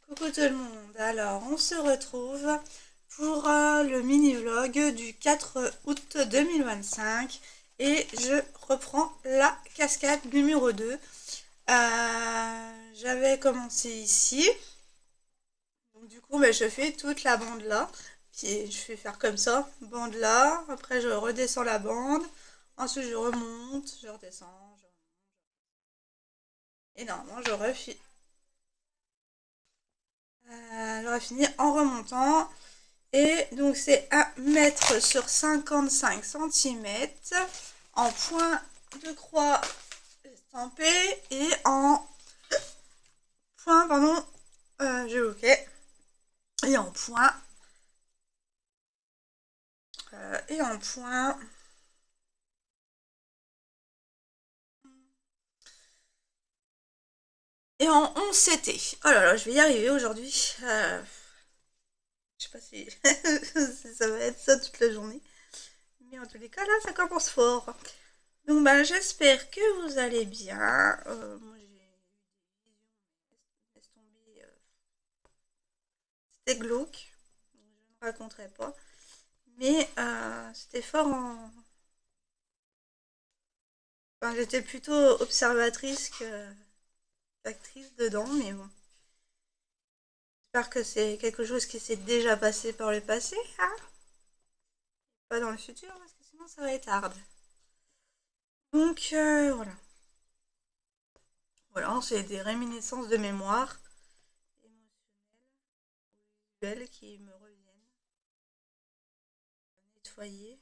Coucou tout le monde, alors on se retrouve pour le mini-vlog du 4 août 2025 et je reprends la cascade numéro 2. J'avais commencé ici, donc du coup je fais toute la bande là, puis je vais faire comme ça, bande là, après je redescends la bande, ensuite je remonte, je redescends, et normalement j'aurais fini en remontant. Et donc c'est 1 m sur 55 cm en point de croix estampé et en point, pardon, j'ai bloqué, et en point, et en point, et en 11 CT. Oh là là, je vais y arriver aujourd'hui. Je sais pas si, si ça va être ça toute la journée. Mais en tous les cas, là, ça commence fort. Donc, bah, j'espère que vous allez bien. Moi, laisse tomber, c'était glauque. Je ne raconterai pas. Mais c'était fort en. Enfin, j'étais plutôt observatrice qu'actrice dedans, mais bon. J'espère que c'est quelque chose qui s'est déjà passé par le passé, hein. Pas dans le futur, parce que sinon ça va être hard. Donc voilà. Voilà, c'est des réminiscences de mémoire émotionnelles qui me reviennent. Nettoyer.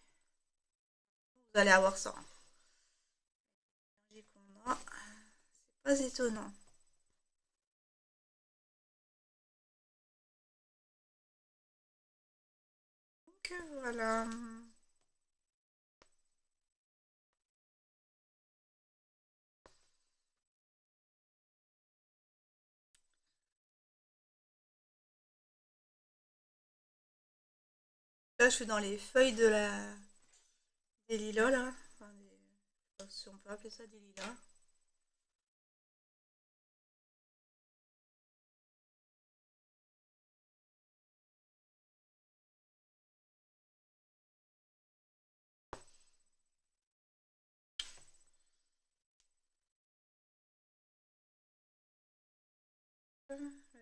Vous allez avoir ça. L'énergie qu'on a, c'est pas étonnant. Donc voilà. Là, je suis dans les feuilles des lilas, là. Enfin, je sais pas si on peut appeler ça des lilas.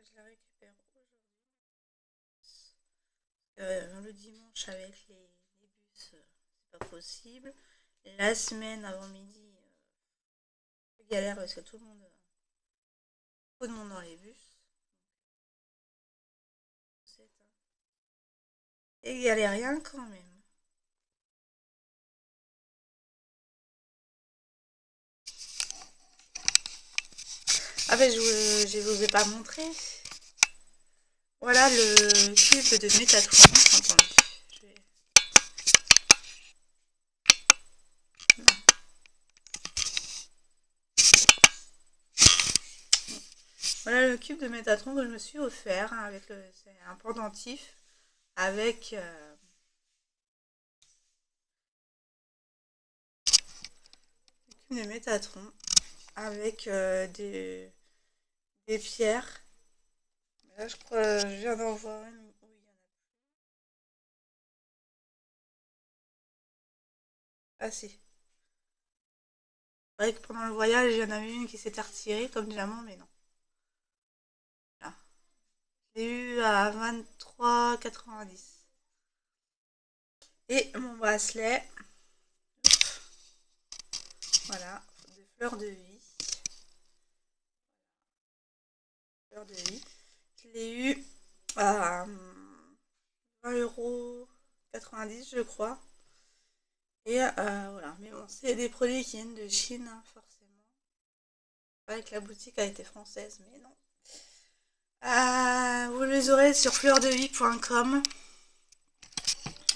Je la récupère aujourd'hui. Le dimanche avec les bus, c'est pas possible. La semaine avant midi, galère parce que trop de monde dans les bus. Et galérien quand même. Ah ben je vous ai pas montré. Voilà le cube de Métatron. Attendez. Je vais... Voilà le cube de Métatron que je me suis offert, hein, avec c'est un pendentif avec le cube de Métatron avec des pierres. Là je crois je viens d'en voir une où il y en a. Ah si. C'est vrai que pendant le voyage, il y en avait une qui s'était retirée comme diamant, mais non. Là. J'ai eu à 23,90. Et mon bracelet, voilà, de fleurs de vie. Fleurs de vie. Je l'ai eu à 20,90 € je crois. Et voilà, mais bon, c'est des produits qui viennent de Chine, hein, forcément. Pas que la boutique a été française, mais non. Vous les aurez sur fleurdevie.com.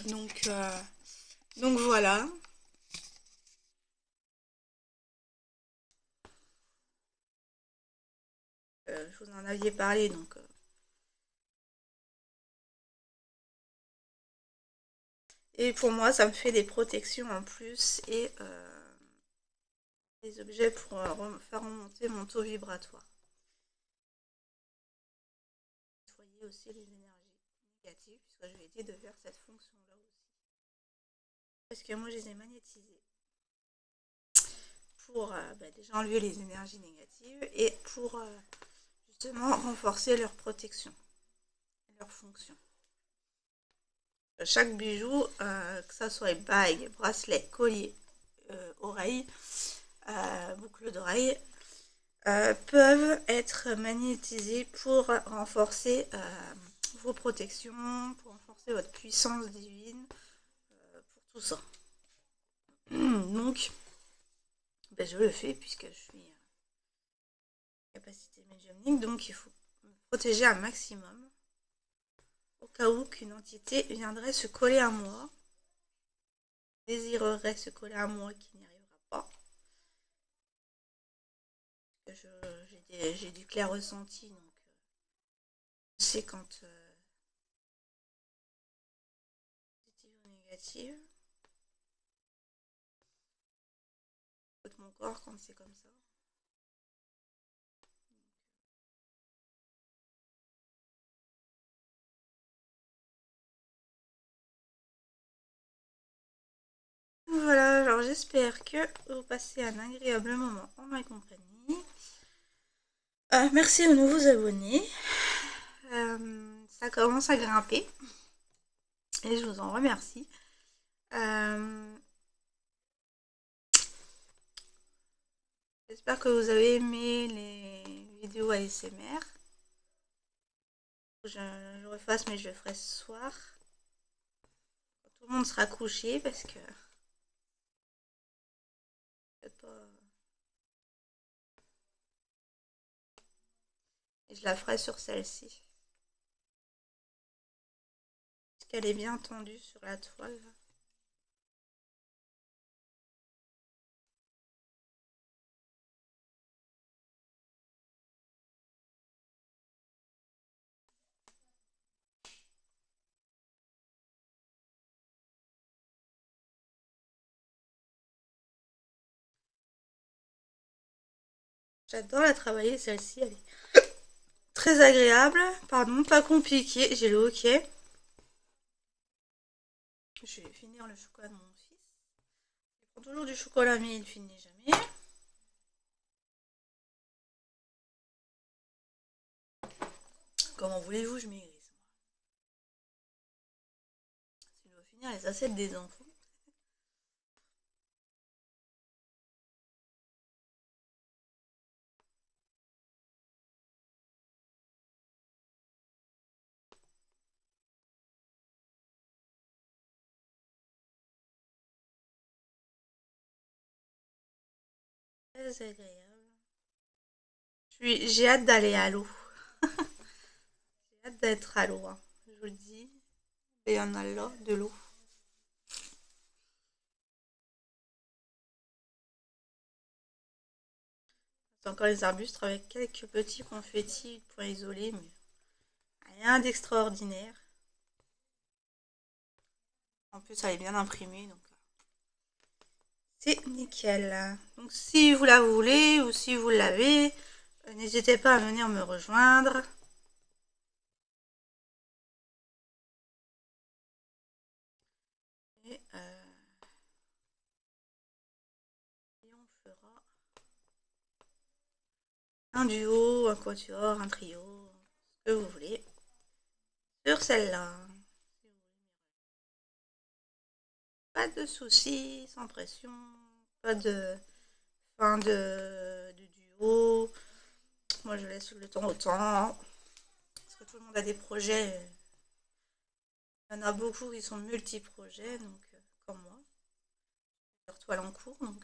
Donc, donc voilà. Je vous en aviez parlé, donc. Et pour moi, ça me fait des protections en plus et des objets pour faire remonter mon taux vibratoire. relier aussi les énergies négatives, puisque je lui ai dit de faire cette fonction-là aussi. Parce que moi, je les ai magnétisées pour déjà enlever les énergies négatives et pour justement renforcer leur protection, leur fonction. Chaque bijou, que ça soit bague, bracelet, collier, oreille, boucle d'oreille, peuvent être magnétisés pour renforcer vos protections, pour renforcer votre puissance divine, pour tout ça. Donc, je le fais puisque je suis capacité médiumnique, donc il faut me protéger un maximum au cas où qu'une entité viendrait se coller à moi, désirerait se coller à moi, qui n'y arrivera pas. J'ai du clair ressenti, donc je sais quand positive ou négative. Écoute mon corps quand c'est comme ça. Voilà, alors j'espère que vous passez un agréable moment en ma compagnie. Merci aux nouveaux abonnés. Ça commence à grimper. Et je vous en remercie. J'espère que vous avez aimé les vidéos ASMR. Je refasse, mais je le ferai ce soir. Quand tout le monde sera couché, parce que et je la ferai sur celle-ci. Parce qu'elle est bien tendue sur la toile. J'adore la travailler, celle-ci. Elle est très agréable. Pardon, pas compliquée. J'ai le hockey. Je vais finir le chocolat de mon fils. Il prend toujours du chocolat, mais il finit jamais. Comment voulez-vous, je maigrisse. Il doit finir les assiettes des enfants. Très agréable. J'ai hâte d'aller à l'eau. J'ai hâte d'être à l'eau, hein. Je vous le dis. Il y en a là, de l'eau. C'est encore les arbustes avec quelques petits confettis pour isoler, mais rien d'extraordinaire. En plus, elle est bien imprimée, donc c'est nickel. Donc si vous la voulez ou si vous l'avez, n'hésitez pas à venir me rejoindre. Et on fera un duo, un quatuor, un trio, ce que vous voulez, sur celle-là. Pas de soucis, sans pression, pas de fin de duo. Moi, je laisse le temps au temps. Parce que tout le monde a des projets. Il y en a beaucoup qui sont multi-projets, donc comme moi. Leur toile en cours, donc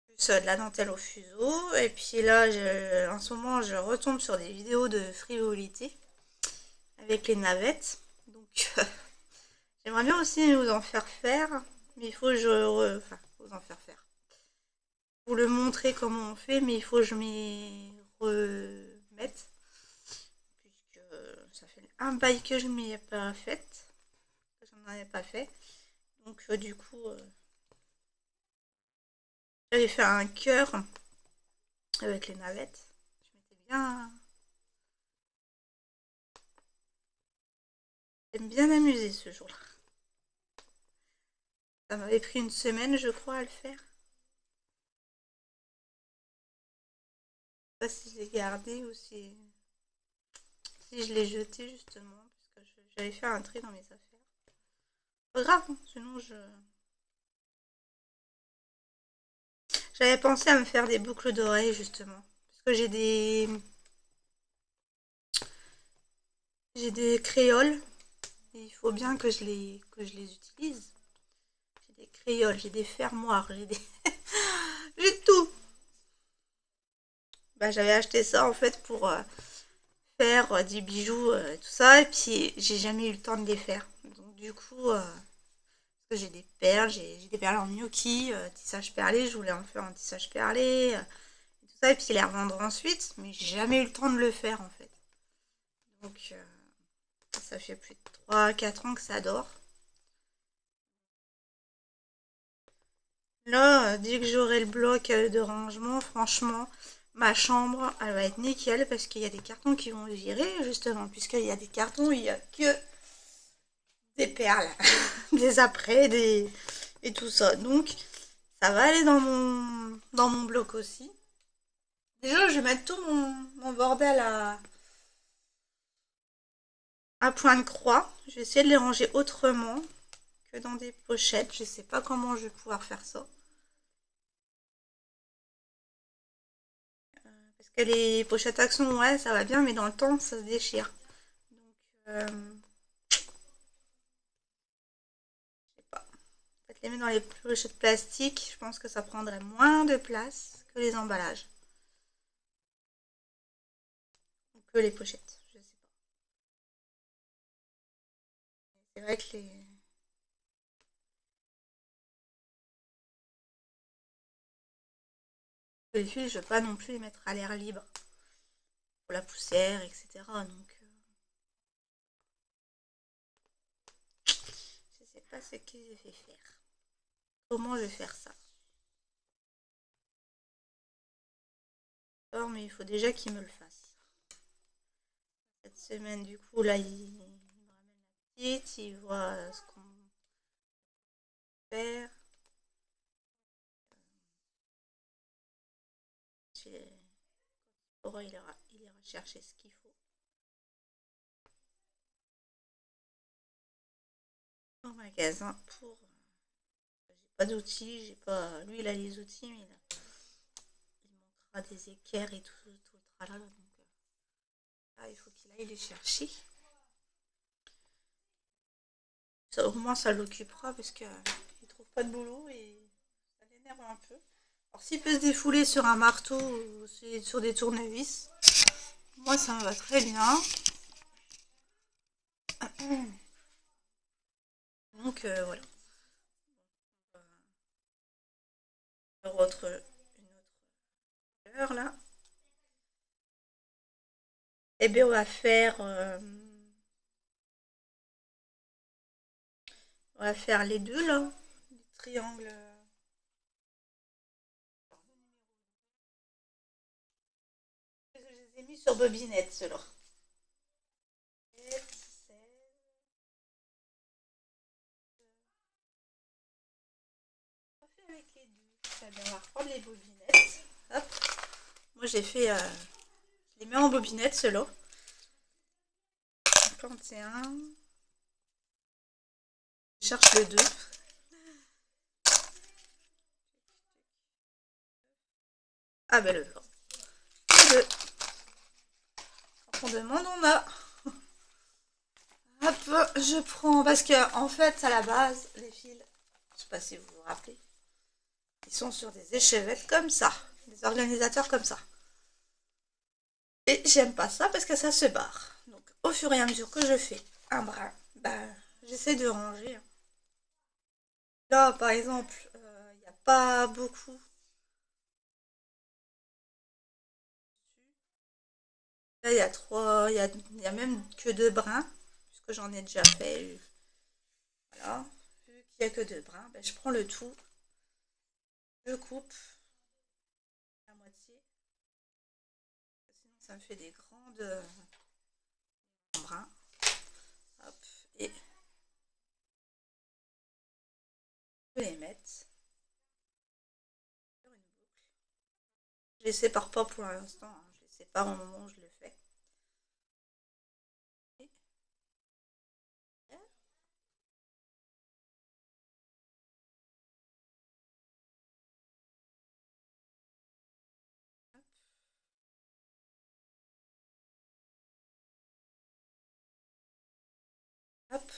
plus de la dentelle au fuseau. Et puis là, en ce moment, je retombe sur des vidéos de frivolité avec les navettes. Donc, j'aimerais bien aussi vous en faire faire, mais il faut que enfin, vous en faire faire. Vous le montrer comment on fait, mais il faut que je m'y remette. Puisque ça fait un bail que je m'y ai pas fait. Que j'en avais pas fait. Donc, du coup, j'avais fait un cœur avec les navettes. Je m'étais bien J'aime bien amuser ce jour-là. Ça m'avait pris une semaine, je crois, à le faire. Je sais pas si je l'ai gardé ou si je l'ai jeté justement, parce que j'avais fait un tri dans mes affaires. Pas grave, hein, sinon j'avais pensé à me faire des boucles d'oreilles justement. Parce que j'ai des créoles. Et il faut bien que je les utilise. J'ai des créoles, j'ai des fermoirs, j'ai tout. Bah, j'avais acheté ça en fait pour faire des bijoux, tout ça. Et puis j'ai jamais eu le temps de les faire. Donc du coup, parce que j'ai des perles, j'ai des perles en gnocchi, tissage perlé. Je voulais en faire en tissage perlé. Et tout ça. Et puis les revendre ensuite. Mais j'ai jamais eu le temps de le faire en fait. Donc ça fait plus de 3 4 ans que ça dort. Là, dès que j'aurai le bloc de rangement, franchement, ma chambre, elle va être nickel parce qu'il y a des cartons qui vont virer, justement, puisqu'il y a des cartons où il n'y a que des perles, des après, et tout ça. Donc, ça va aller dans mon bloc aussi. Déjà, je vais mettre tout mon bordel à point de croix. Je vais essayer de les ranger autrement que dans des pochettes. Je sais pas comment je vais pouvoir faire ça. Parce que les pochettes Action, ouais, ça va bien, mais dans le temps, ça se déchire. Donc, je sais pas. En fait, les mettre dans les pochettes plastiques, je pense que ça prendrait moins de place que les emballages. Ou que les pochettes, je sais pas. C'est vrai que les fils, je veux pas non plus les mettre à l'air libre. Pour la poussière, etc. Donc, je sais pas ce que je vais faire. Comment je vais faire ça? Alors, mais il faut déjà qu'il me le fasse. Cette semaine, du coup, là, il me ramène la petite, il voit ce qu'on fait faire. Il ira chercher ce qu'il faut au magasin pour. J'ai pas d'outils, j'ai pas. Lui, il a les outils, mais il manquera des équerres et tout le tralala. Donc, il faut qu'il aille les chercher. Ça, au moins, ça l'occupera parce qu'il ne trouve pas de boulot et ça l'énerve un peu. Alors, s'il peut se défouler sur un marteau ou sur des tournevis, moi, ça me va très bien. Donc, voilà. Une autre heure là. Et bien, on va faire les deux là. Les triangles. Je les ai mis sur bobinette, ceux-là. On va faire avec les deux. Eh bien, on va reprendre les bobinettes. Hop. Moi, j'ai fait. Je les mets en bobinette, ceux-là. 51. Je cherche le 2. Ah, ben le 2. Quand on demande, on a. Hop, je prends. Parce que, en fait, à la base, les fils, je sais pas si vous vous rappelez, ils sont sur des échevettes comme ça. Des organisateurs comme ça. Et j'aime pas ça parce que ça se barre. Donc, au fur et à mesure que je fais un brin, j'essaie de ranger. Là, par exemple, il n'y a pas beaucoup. Là, il y a trois, il y a même que deux brins, puisque j'en ai déjà fait. Voilà. Vu qu'il n'y a que deux brins, je prends le tout, je coupe la moitié. Sinon, ça me fait des grands brins. Hop. Et les sépare pas pour l'instant, hein. Je les sépare au moment où je le fais. Hop.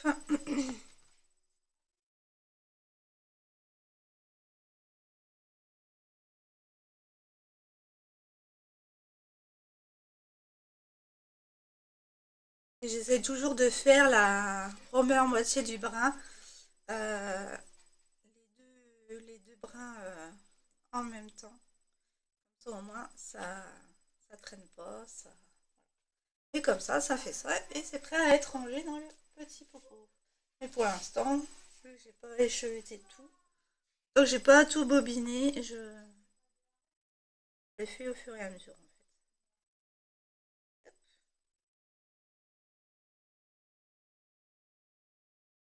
J'essaie toujours de faire la première moitié du brin, euh, les deux brins en même temps. Comme ça, au moins, ça traîne pas. Et comme ça fait ça. Et c'est prêt à être rangé dans le petit popo. Mais pour l'instant, vu que j'ai pas écheveté tout, donc j'ai pas tout bobiné, je le fais au fur et à mesure.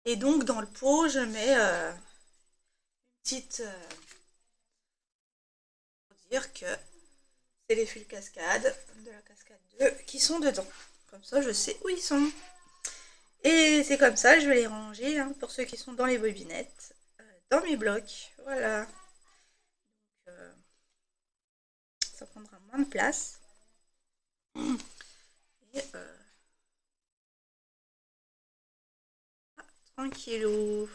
Et donc dans le pot, je mets une petite... pour dire que c'est les fils cascade de la cascade 2 qui sont dedans. Comme ça, je sais où ils sont. Et c'est comme ça, je vais les ranger, hein, pour ceux qui sont dans les bobinettes, dans mes blocs. Voilà. Euh, ça prendra moins de place. Et tranquillou.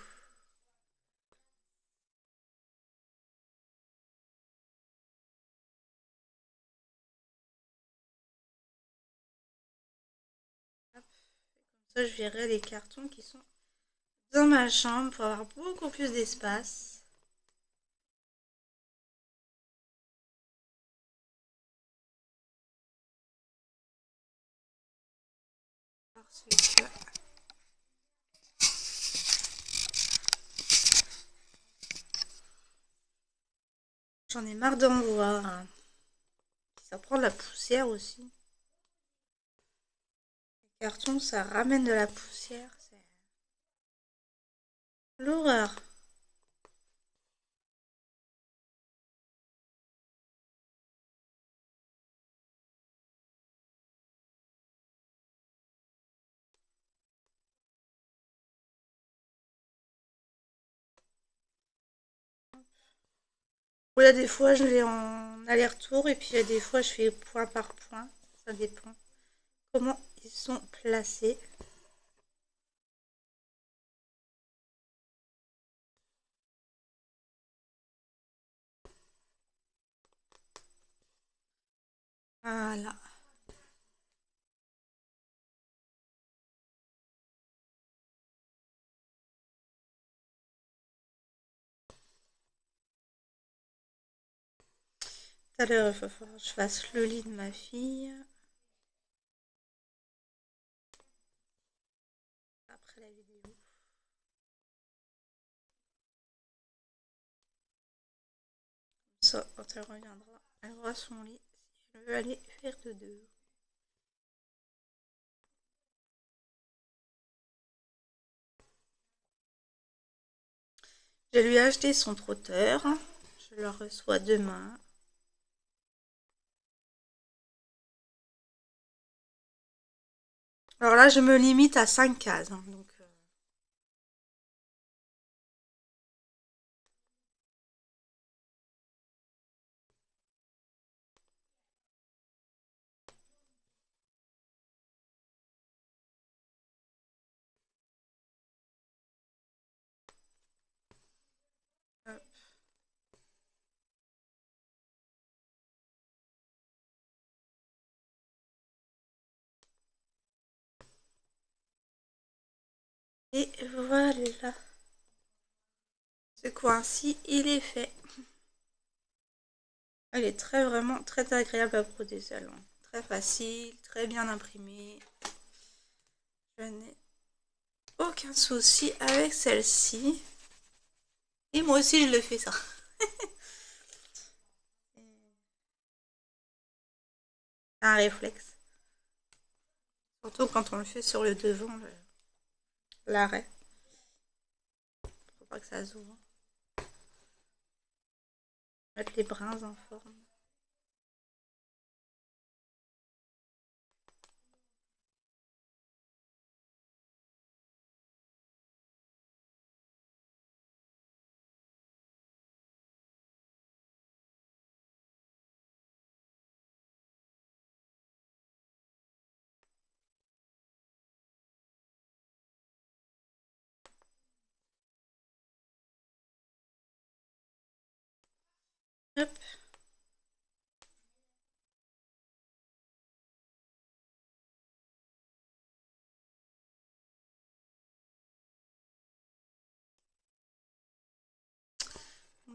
Ça, je verrai les cartons qui sont dans ma chambre pour avoir beaucoup plus d'espace. Parce que j'en ai marre d'en voir, hein. Ça prend de la poussière aussi. Les cartons, ça ramène de la poussière. C'est l'horreur. Ou là, des fois, je l'ai en aller-retour et puis il y a des fois, je fais point par point. Ça dépend comment ils sont placés. Voilà. Tout à l'heure, il va falloir que je fasse le lit de ma fille. Après la vidéo. Ça, quand elle reviendra, elle aura son lit si elle veut aller faire de deux. Je lui ai acheté son trotteur. Je le reçois demain. Alors là, je me limite à 5 cases, hein, donc, et voilà. Ce coin-ci, il est fait. Elle est vraiment très agréable à broder celle-là. Très facile, très bien imprimée. Je n'ai aucun souci avec celle-ci. Et moi aussi, je le fais ça. Un réflexe. Surtout quand on le fait sur le devant, l'arrêt. Faut pas que ça s'ouvre. Mettre les brins en forme. Hop.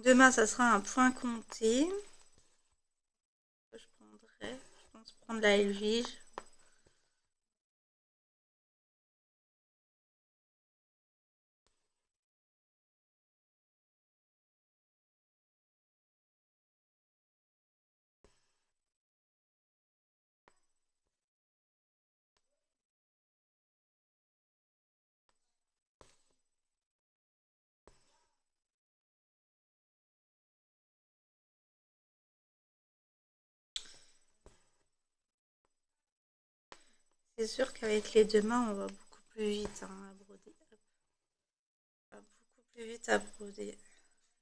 Demain, ça sera un point compté. Je pense prendre la Helvige. C'est sûr qu'avec les deux mains, on va beaucoup plus vite à broder. On va beaucoup plus vite à broder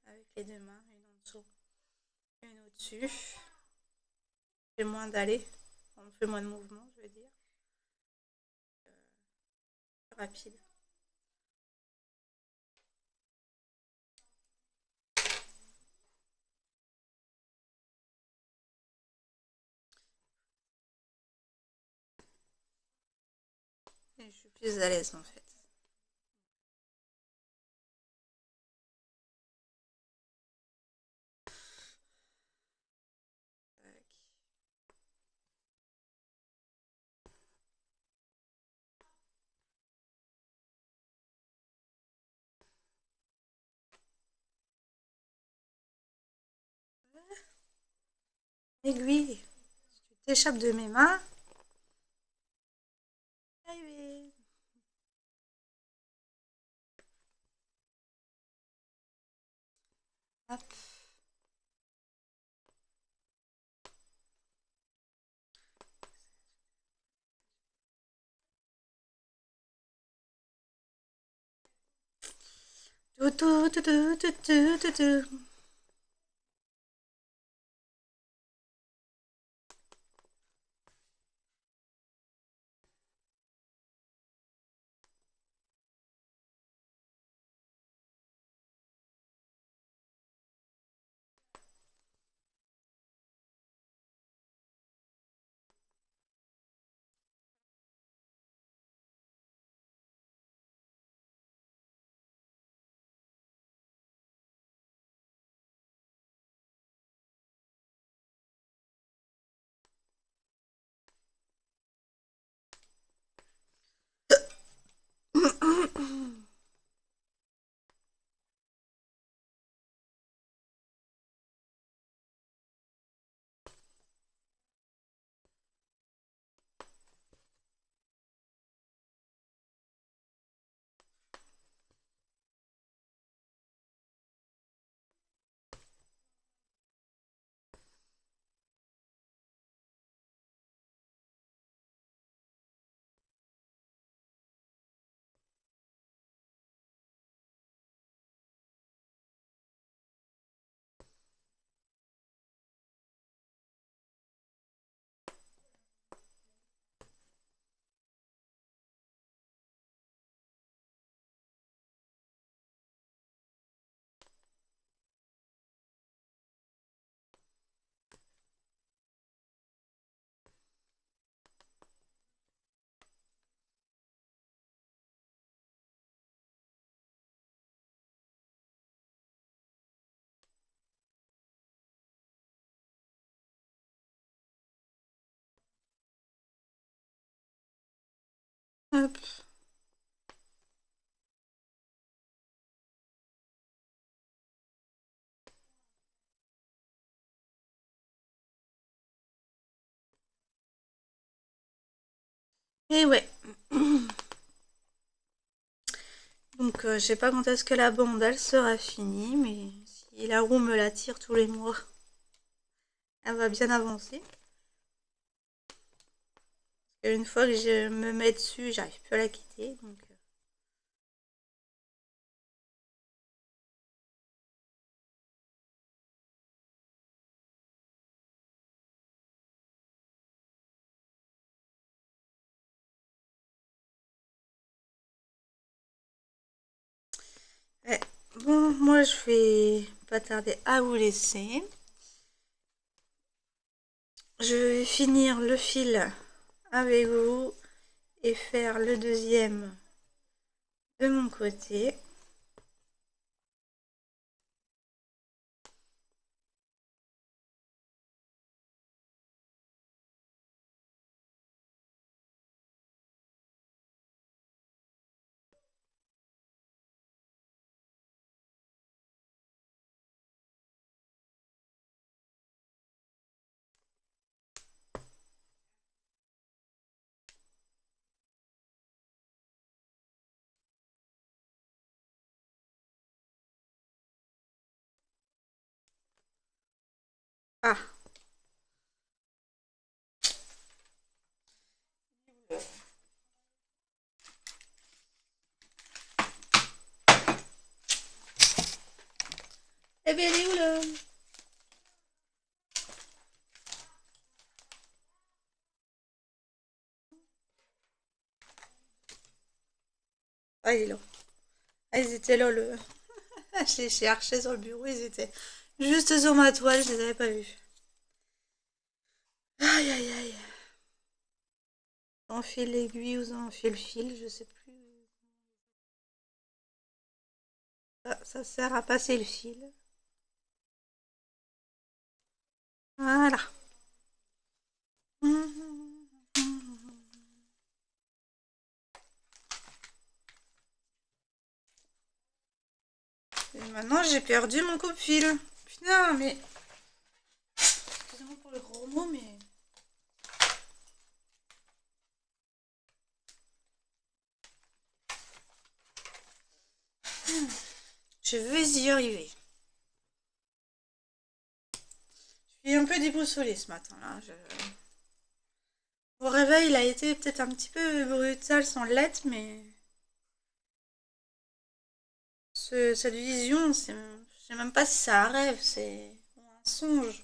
avec les deux mains, une en dessous, une au-dessus. On fait moins d'aller, on fait moins de mouvements, je veux dire. Rapide. Et je suis plus à l'aise en fait. Aiguille, si tu t'échappes de mes mains. Aiguille. Hop. Tout, tout, tout, tout, tout, tout, tout, tout. Hop. Et ouais. Donc je sais pas quand est-ce que la bande elle sera finie, mais si la roue me la tire tous les mois, elle va bien avancer. Et une fois que je me mets dessus, j'arrive plus à la quitter. Donc ouais. Bon, moi je vais pas tarder à vous laisser. Je vais finir le fil avec vous et faire le deuxième de mon côté. Ah, eh bien, elle est où là? Ah, il est là. Ah, ils étaient là, le... Je les cherchais sur le bureau, ils étaient juste sur ma toile, je les avais pas vus. Aïe, aïe, aïe. Enfile l'aiguille ou enfile le fil, je sais plus. Ça sert à passer le fil. Voilà. Et maintenant, j'ai perdu mon coupe-fil. Putain, mais... Excusez-moi pour le gros mot, mais... Je vais y arriver. Je suis un peu déboussolée ce matin-là. Au réveil, il a été peut-être un petit peu brutal sans l'être, mais... Cette vision, je sais même pas si c'est un rêve, c'est un songe.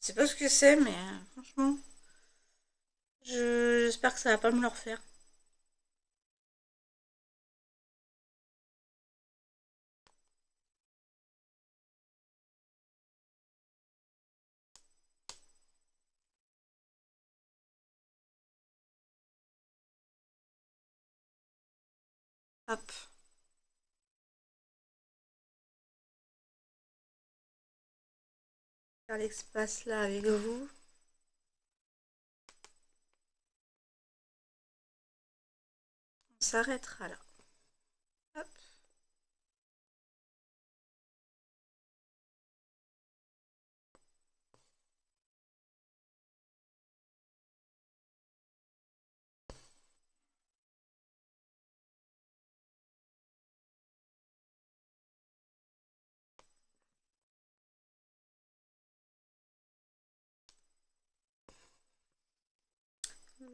Je sais pas ce que c'est, mais franchement, j'espère que ça va pas me le refaire. Hop. Faire l'espace là avec vous. On s'arrêtera là. Hop.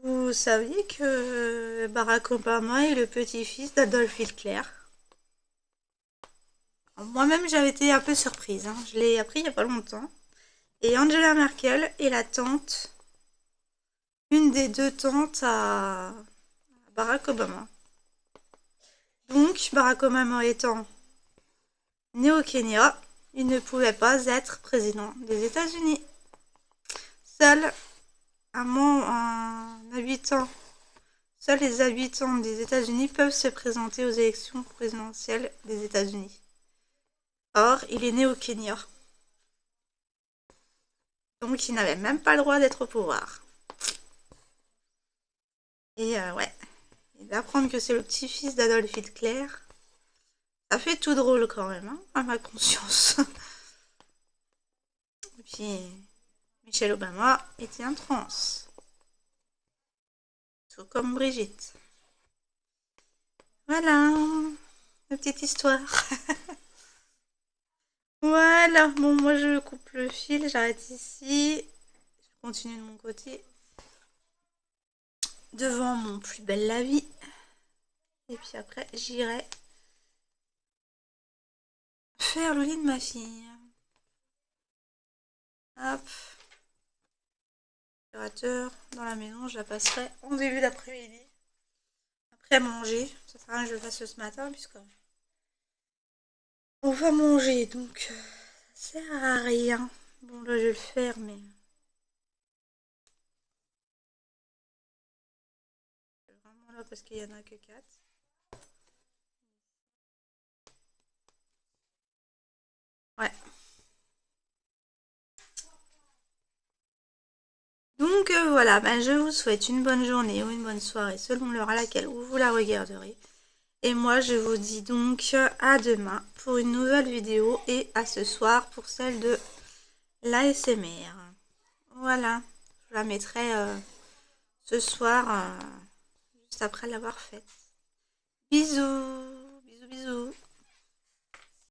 Vous saviez que Barack Obama est le petit-fils d'Adolf Hitler? Moi-même, j'avais été un peu surprise. Hein. Je l'ai appris il n'y a pas longtemps. Et Angela Merkel est la tante, une des deux tantes à Barack Obama. Donc, Barack Obama étant né au Kenya, il ne pouvait pas être président des États-Unis. Seul un habitant, seuls les habitants des États-Unis peuvent se présenter aux élections présidentielles des États-Unis. Or, il est né au Kenya. Donc, il n'avait même pas le droit d'être au pouvoir. Et ouais, et d'apprendre que c'est le petit-fils d'Adolf Hitler, ça fait tout drôle quand même, hein, à ma conscience. Et puis, Michelle Obama était un trans. Tout comme Brigitte. Voilà, une petite histoire. Voilà, bon, moi je coupe le fil, j'arrête ici. Je continue de mon côté. Devant mon plus belle la vie. Et puis après, j'irai faire le lit de ma fille. Hop. Dans la maison, je la passerai en début d'après-midi. Après manger. Ça sert à rien que je le fasse ce matin, puisque on va manger, donc ça sert à rien. Bon, là, je vais le faire, mais Voilà, parce qu'il y en a que 4. Ouais. Donc voilà, ben, je vous souhaite une bonne journée ou une bonne soirée selon l'heure à laquelle vous la regarderez. Et moi je vous dis donc à demain pour une nouvelle vidéo et à ce soir pour celle de l'ASMR. Voilà, je la mettrai ce soir juste après l'avoir faite. Bisous, bisous, bisous.